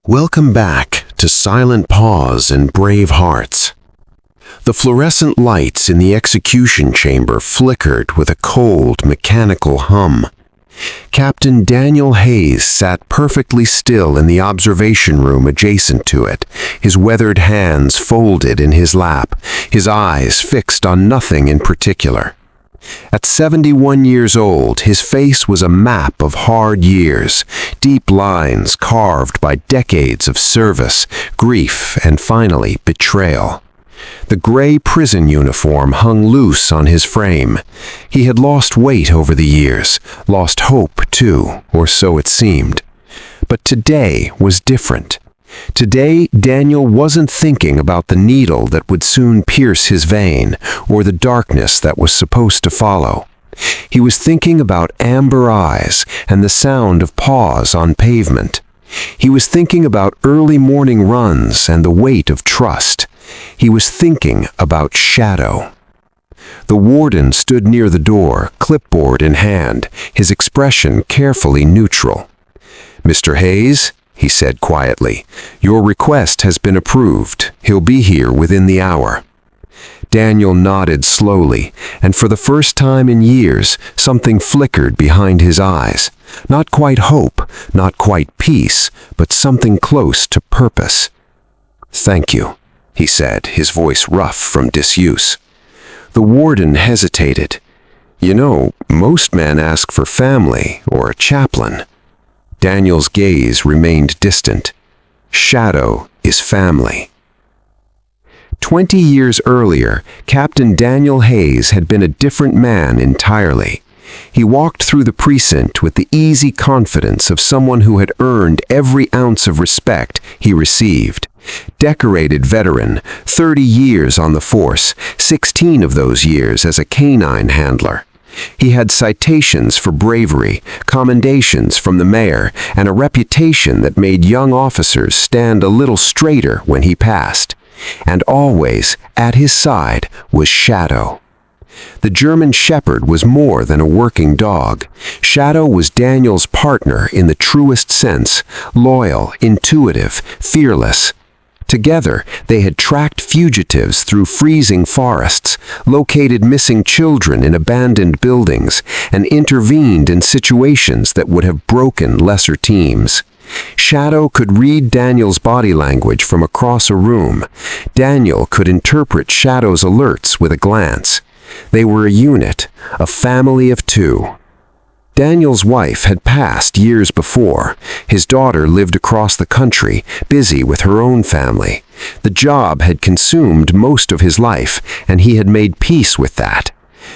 Welcome back to Silent Paws and Brave Hearts. The fluorescent lights in the execution chamber flickered with a cold, mechanical hum. Captain Daniel Hayes sat perfectly still in the observation room adjacent to it, his weathered hands folded in his lap, his eyes fixed on nothing in particular. At 71 years old, his face was a map of hard years, deep lines carved by decades of service, grief, and finally, betrayal. The gray prison uniform hung loose on his frame. He had lost weight over the years, lost hope too, or so it seemed. But today was different. Today, Daniel wasn't thinking about the needle that would soon pierce his vein, or the darkness that was supposed to follow. He was thinking about amber eyes and the sound of paws on pavement. He was thinking about early morning runs and the weight of trust. He was thinking about shadow. The warden stood near the door, clipboard in hand, his expression carefully neutral. "Mr. Hayes," he said quietly, "your request has been approved. He'll be here within the hour." Daniel nodded slowly, and for the first time in years, something flickered behind his eyes. Not quite hope, not quite peace, but something close to purpose. "Thank you," he said, his voice rough from disuse. The warden hesitated. "You know, most men ask for family or a chaplain." Daniel's gaze remained distant. Shadow is family. 20 years earlier, Captain Daniel Hayes had been a different man entirely. He walked through the precinct with the easy confidence of someone who had earned every ounce of respect he received. Decorated veteran, 30 years on the force, 16 of those years as a canine handler. He had citations for bravery, commendations from the mayor, and a reputation that made young officers stand a little straighter when he passed. And always, at his side, was Shadow. The German Shepherd was more than a working dog. Shadow was Daniel's partner in the truest sense, loyal, intuitive, fearless. Together, they had tracked fugitives through freezing forests, located missing children in abandoned buildings, and intervened in situations that would have broken lesser teams. Shadow could read Daniel's body language from across a room. Daniel could interpret Shadow's alerts with a glance. They were a unit, a family of two. Daniel's wife had passed years before. His daughter lived across the country, busy with her own family. The job had consumed most of his life, and he had made peace with that.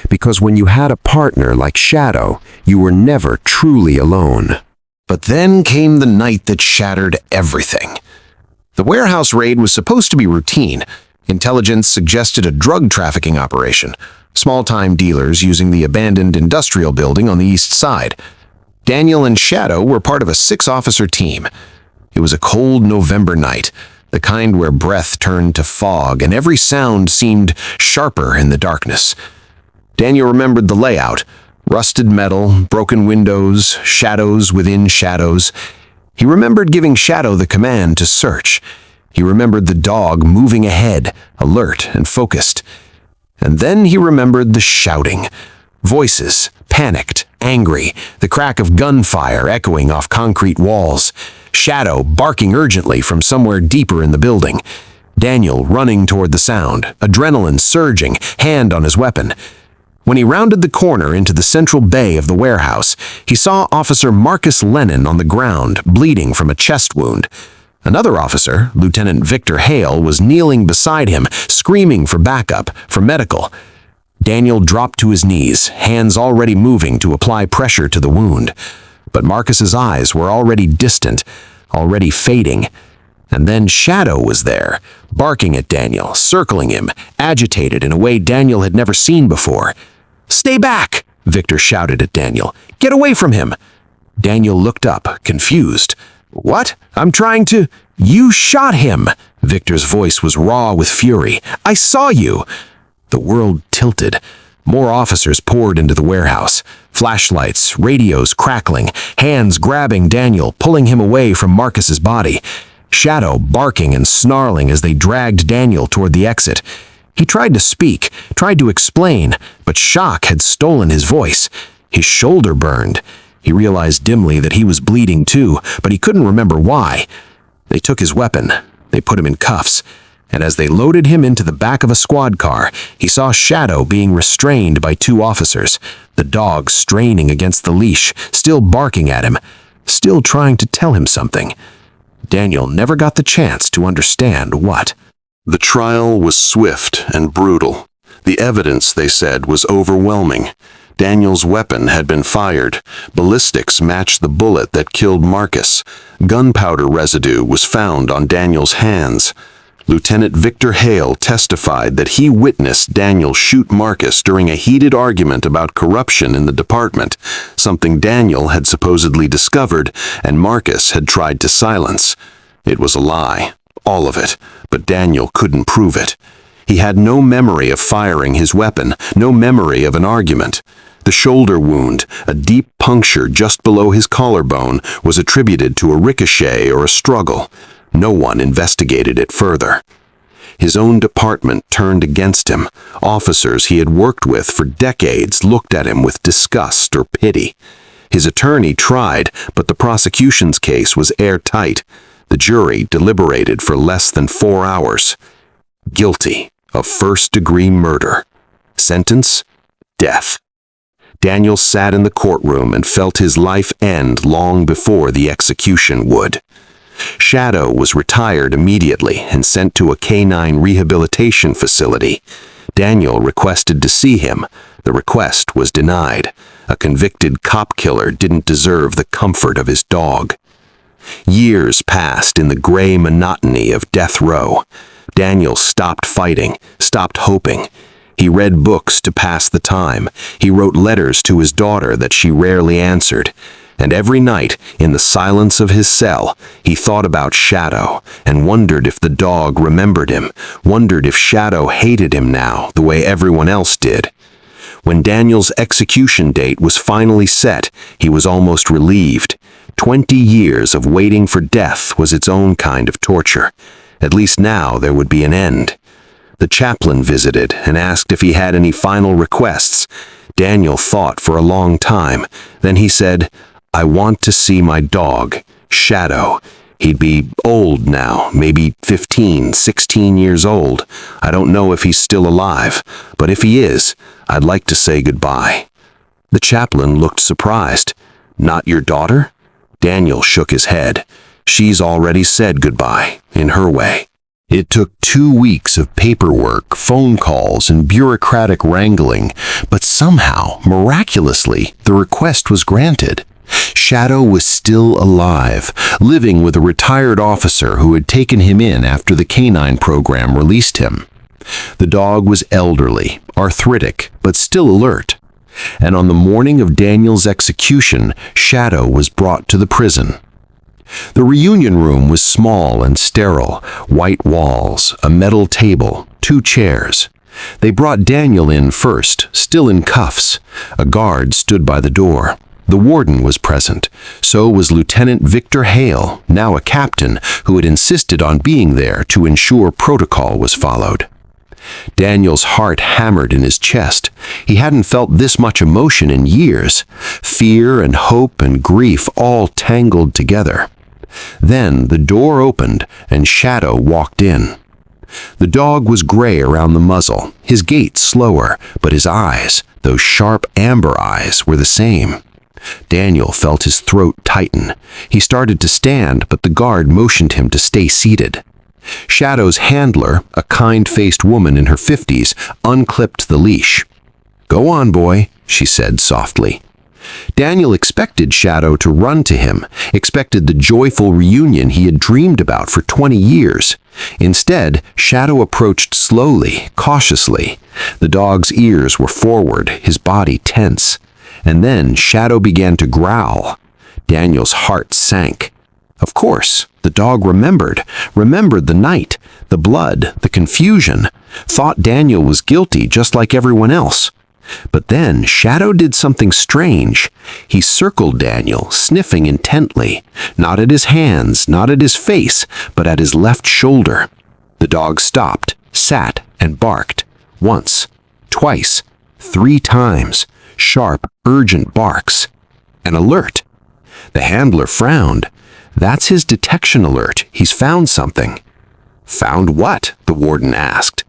Because when you had a partner like Shadow, you were never truly alone. But then came the night that shattered everything. The warehouse raid was supposed to be routine. Intelligence suggested a drug trafficking operation. Small-time dealers using the abandoned industrial building on the east side. Daniel and Shadow were part of a 6-officer team. It was a cold November night, the kind where breath turned to fog and every sound seemed sharper in the darkness. Daniel remembered the layout: rusted metal, broken windows, shadows within shadows. He remembered giving Shadow the command to search. He remembered the dog moving ahead, alert and focused. And then he remembered the shouting. Voices, panicked, angry, the crack of gunfire echoing off concrete walls. Shadow barking urgently from somewhere deeper in the building. Daniel running toward the sound, adrenaline surging, hand on his weapon. When he rounded the corner into the central bay of the warehouse, he saw Officer Marcus Lennon on the ground, bleeding from a chest wound. Another officer, Lieutenant Victor Hale, was kneeling beside him, screaming for backup, for medical. Daniel dropped to his knees, hands already moving to apply pressure to the wound. But Marcus's eyes were already distant, already fading. And then Shadow was there, barking at Daniel, circling him, agitated in a way Daniel had never seen before. "Stay back!" Victor shouted at Daniel. "Get away from him!" Daniel looked up, confused. "What? I'm trying to—" "You shot him!" Victor's voice was raw with fury. "I saw you!" The world tilted. More officers poured into the warehouse. Flashlights, radios crackling, hands grabbing Daniel, pulling him away from Marcus's body. Shadow barking and snarling as they dragged Daniel toward the exit. He tried to speak, tried to explain, but shock had stolen his voice. His shoulder burned. He realized dimly that he was bleeding too, but he couldn't remember why. They took his weapon. They put him in cuffs. And as they loaded him into the back of a squad car, he saw Shadow being restrained by 2 officers, the dog straining against the leash, still barking at him, still trying to tell him something. Daniel never got the chance to understand what. The trial was swift and brutal. The evidence, they said, was overwhelming. Daniel's weapon had been fired. Ballistics matched the bullet that killed Marcus. Gunpowder residue was found on Daniel's hands. Lieutenant Victor Hale testified that he witnessed Daniel shoot Marcus during a heated argument about corruption in the department, something Daniel had supposedly discovered and Marcus had tried to silence. It was a lie, all of it, but Daniel couldn't prove it. He had no memory of firing his weapon, no memory of an argument. The shoulder wound, a deep puncture just below his collarbone, was attributed to a ricochet or a struggle. No one investigated it further. His own department turned against him. Officers he had worked with for decades looked at him with disgust or pity. His attorney tried, but the prosecution's case was airtight. The jury deliberated for less than 4 hours. Guilty of first-degree murder. Sentence: death. Daniel sat in the courtroom and felt his life end long before the execution would. Shadow was retired immediately and sent to a canine rehabilitation facility. Daniel requested to see him. The request was denied. A convicted cop killer didn't deserve the comfort of his dog. Years passed in the gray monotony of death row. Daniel stopped fighting, stopped hoping. He read books to pass the time. He wrote letters to his daughter that she rarely answered. And every night, in the silence of his cell, he thought about Shadow and wondered if the dog remembered him, wondered if Shadow hated him now the way everyone else did. When Daniel's execution date was finally set, he was almost relieved. 20 years of waiting for death was its own kind of torture. At least now there would be an end. The chaplain visited and asked if he had any final requests. Daniel thought for a long time. Then he said, "I want to see my dog, Shadow. He'd be old now, maybe 15, 16 years old. I don't know if he's still alive, but if he is, I'd like to say goodbye." The chaplain looked surprised. "Not your daughter?" Daniel shook his head. "She's already said goodbye, in her way." It took 2 weeks of paperwork, phone calls, and bureaucratic wrangling, but somehow, miraculously, the request was granted. Shadow was still alive, living with a retired officer who had taken him in after the canine program released him. The dog was elderly, arthritic, but still alert. And on the morning of Daniel's execution, Shadow was brought to the prison. The reunion room was small and sterile, white walls, a metal table, 2 chairs. They brought Daniel in first, still in cuffs. A guard stood by the door. The warden was present. So was Lieutenant Victor Hale, now a captain, who had insisted on being there to ensure protocol was followed. Daniel's heart hammered in his chest. He hadn't felt this much emotion in years. Fear and hope and grief all tangled together. Then the door opened and Shadow walked in. The dog was gray around the muzzle, his gait slower, but his eyes, those sharp amber eyes, were the same. Daniel felt his throat tighten. He started to stand, but the guard motioned him to stay seated. Shadow's handler, a kind-faced woman in her 50s, unclipped the leash. "Go on, boy," she said softly. Daniel expected Shadow to run to him, expected the joyful reunion he had dreamed about for 20 years. Instead, Shadow approached slowly, cautiously. The dog's ears were forward, his body tense. And then Shadow began to growl. Daniel's heart sank. Of course, the dog remembered the night, the blood, the confusion, thought Daniel was guilty just like everyone else. But then Shadow did something strange. He circled Daniel, sniffing intently, not at his hands, not at his face, but at his left shoulder. The dog stopped, sat, and barked. Once, twice, 3 times. Sharp, urgent barks. An alert. The handler frowned. That's his detection alert. He's found something. Found what? The warden asked.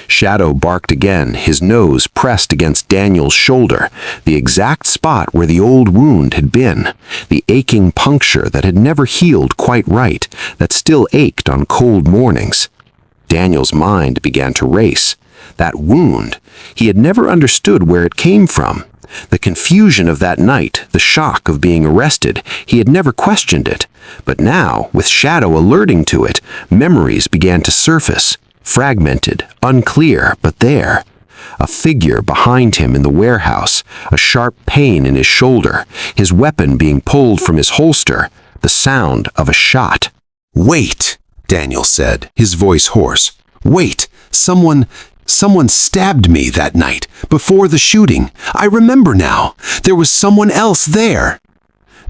Shadow barked again, his nose pressed against Daniel's shoulder, the exact spot where the old wound had been, the aching puncture that had never healed quite right, that still ached on cold mornings. Daniel's mind began to race. That wound, he had never understood where it came from. The confusion of that night, the shock of being arrested, he had never questioned it. But now, with Shadow alerting to it, memories began to surface. Fragmented, unclear, but there. A figure behind him in the warehouse, a sharp pain in his shoulder, his weapon being pulled from his holster, the sound of a shot. "Wait," Daniel said, his voice hoarse. "Wait, someone stabbed me that night, before the shooting. I remember now. There was someone else there."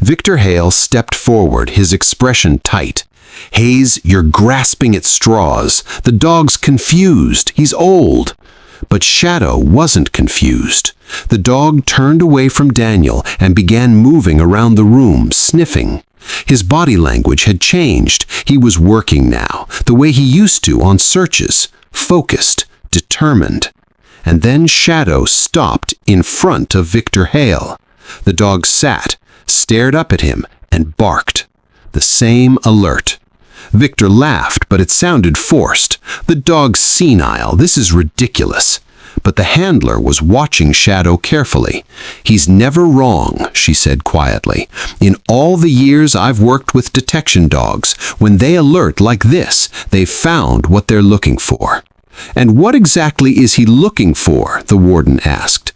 Victor Hale stepped forward, his expression tight. "Hayes, you're grasping at straws. The dog's confused. He's old." But Shadow wasn't confused. The dog turned away from Daniel and began moving around the room, sniffing. His body language had changed. He was working now, the way he used to on searches, focused, determined. And then Shadow stopped in front of Victor Hale. The dog sat, stared up at him, and barked. The same alert. Victor laughed, but it sounded forced. "The dog's senile. This is ridiculous." But the handler was watching Shadow carefully. "He's never wrong," she said quietly. "In all the years I've worked with detection dogs, when they alert like this, they've found what they're looking for." "And what exactly is he looking for?" the warden asked.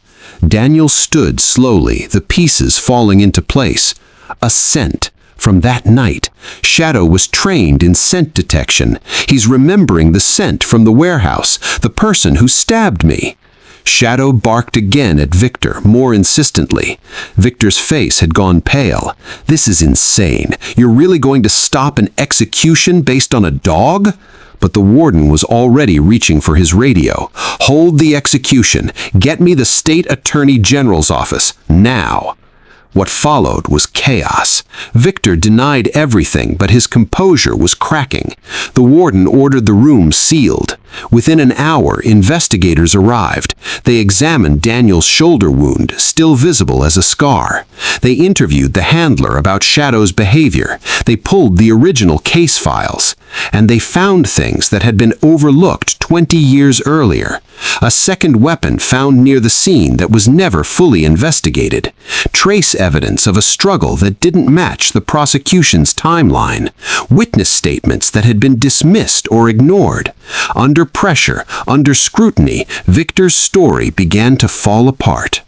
Daniel stood slowly, the pieces falling into place. A scent. From that night, Shadow was trained in scent detection. He's remembering the scent from the warehouse, the person who stabbed me. Shadow barked again at Victor, more insistently. Victor's face had gone pale. "This is insane. You're really going to stop an execution based on a dog?" But the warden was already reaching for his radio. "Hold the execution. Get me the state attorney general's office, now." What followed was chaos. Victor denied everything, but his composure was cracking. The warden ordered the room sealed. Within an hour, investigators arrived. They examined Daniel's shoulder wound, still visible as a scar. They interviewed the handler about Shadow's behavior. They pulled the original case files. And they found things that had been overlooked 20 years earlier. A second weapon found near the scene that was never fully investigated. Trace evidence of a struggle that didn't match the prosecution's timeline. Witness statements that had been dismissed or ignored. Under pressure, under scrutiny, Victor's story began to fall apart.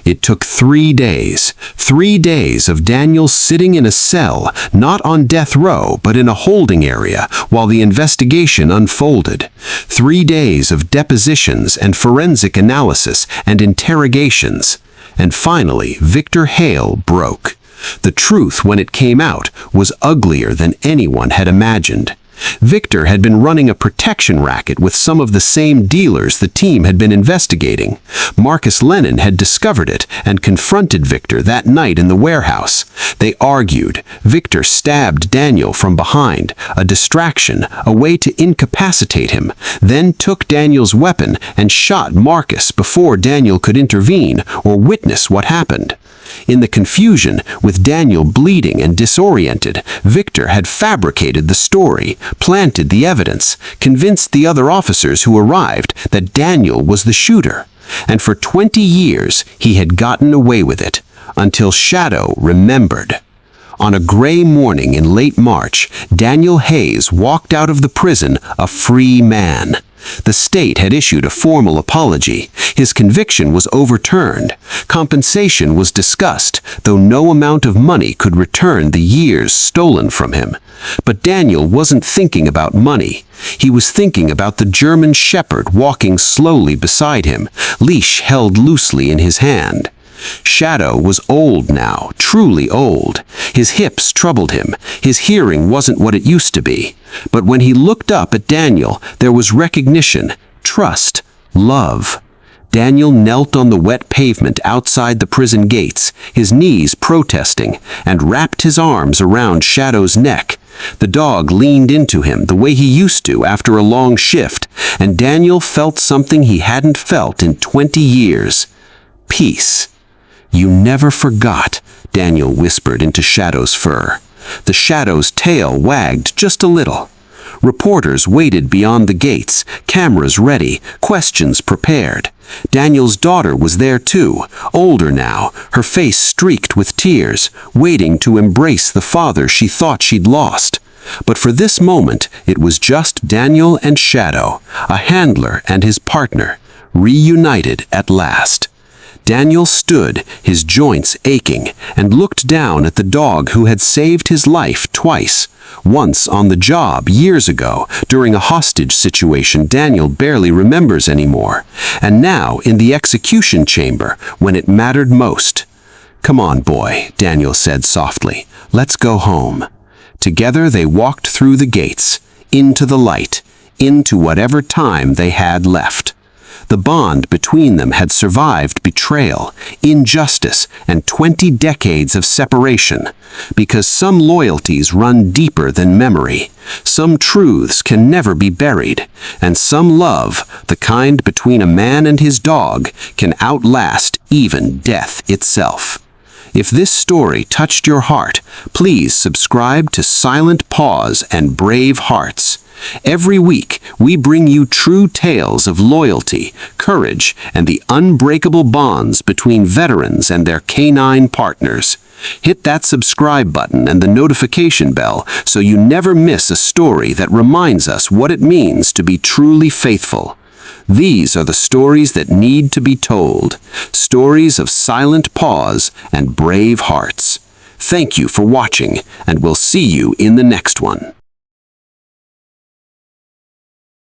It took 3 days. 3 days of Daniel sitting in a cell, not on death row, but in a holding area, while the investigation unfolded. 3 days of depositions and forensic analysis and interrogations. And finally, Victor Hale broke. The truth, when it came out, was uglier than anyone had imagined. Victor had been running a protection racket with some of the same dealers the team had been investigating. Marcus Lennon had discovered it and confronted Victor that night in the warehouse. They argued. Victor stabbed Daniel from behind, a distraction, a way to incapacitate him, then took Daniel's weapon and shot Marcus before Daniel could intervene or witness what happened. In the confusion, with Daniel bleeding and disoriented, Victor had fabricated the story, planted the evidence, convinced the other officers who arrived that Daniel was the shooter. And for 20 years, he had gotten away with it, until Shadow remembered. On a gray morning in late March, Daniel Hayes walked out of the prison a free man. The state had issued a formal apology. His conviction was overturned. Compensation was discussed, though no amount of money could return the years stolen from him. But Daniel wasn't thinking about money. He was thinking about the German shepherd walking slowly beside him, leash held loosely in his hand. Shadow was old now, truly old. His hips troubled him. His hearing wasn't what it used to be. But when he looked up at Daniel, there was recognition, trust, love. Daniel knelt on the wet pavement outside the prison gates, his knees protesting, and wrapped his arms around Shadow's neck. The dog leaned into him the way he used to after a long shift, and Daniel felt something he hadn't felt in 20 years. Peace. "You never forgot," Daniel whispered into Shadow's fur. The Shadow's tail wagged just a little. Reporters waited beyond the gates, cameras ready, questions prepared. Daniel's daughter was there too, older now, her face streaked with tears, waiting to embrace the father she thought she'd lost. But for this moment, it was just Daniel and Shadow, a handler and his partner, reunited at last. Daniel stood, his joints aching, and looked down at the dog who had saved his life twice. Once on the job years ago, during a hostage situation Daniel barely remembers anymore, and now in the execution chamber when it mattered most. "Come on, boy," Daniel said softly. "Let's go home." Together they walked through the gates, into the light, into whatever time they had left. The bond between them had survived betrayal, injustice, and 20 decades of separation, because some loyalties run deeper than memory, some truths can never be buried, and some love, the kind between a man and his dog, can outlast even death itself. If this story touched your heart, please subscribe to Silent Paws and Brave Hearts. Every week, we bring you true tales of loyalty, courage, and the unbreakable bonds between veterans and their canine partners. Hit that subscribe button and the notification bell so you never miss a story that reminds us what it means to be truly faithful. These are the stories that need to be told, stories of silent paws and brave hearts. Thank you for watching, and we'll see you in the next one.